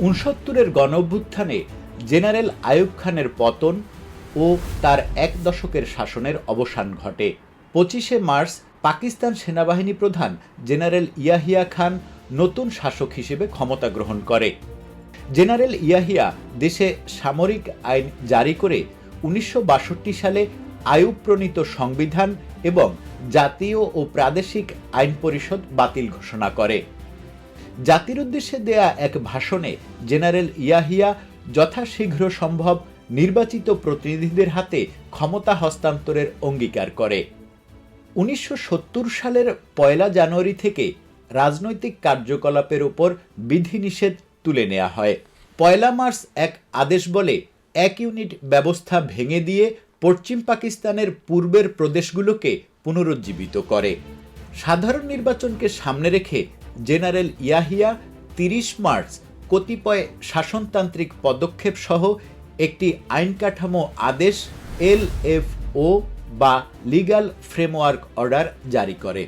ঊনসত্তরের গণঅভ্যুত্থানে general Ayub খানের পতন ও তার এক দশকের শাসনের অবসান ঘটে। 25শে মার্চ পাকিস্তান সেনাবাহিনী প্রধান জেনারেল ইয়াহিয়া খান নতুন শাসক হিসেবে ক্ষমতা গ্রহণ করে। জেনারেল ইয়াহিয়া দেশে সামরিক আইন জারি করে 1962 সালে আইয়ুব প্রণীত সংবিধান এবং জাতীয় ও প্রাদেশিক আইন পরিষদ বাতিল ঘোষণা করে। জাতির উদ্দেশ্যে দেয়া এক ভাষণে জেনারেল ইয়াহিয়া যথাশীঘ্র সম্ভব নির্বাচিত প্রতিনিধিদের হাতে ক্ষমতা হস্তান্তরের অঙ্গীকার করে। 1970 সালের 1 জানুয়ারি থেকে রাজনৈতিক কার্যকলাপের উপর বিধিনিষেধ তুলে নেওয়া হয়। 1 মার্চ এক আদেশ বলে 1 ইউনিট ব্যবস্থা ভেঙে দিয়ে পশ্চিম পাকিস্তানের পূর্বের প্রদেশগুলোকে পুনরুজ্জীবিত করে। সাধারণ নির্বাচনকে সামনে রেখে জেনারেল ইয়াহিয়া 30 মার্চ কতিপয় শাসনতান্ত্রিক পদক্ষেপ সহ একটি আইন কাঠামো আদেশ LFO বা লিগ্যাল ফ্রেমওয়ার্ক অর্ডার জারি করে।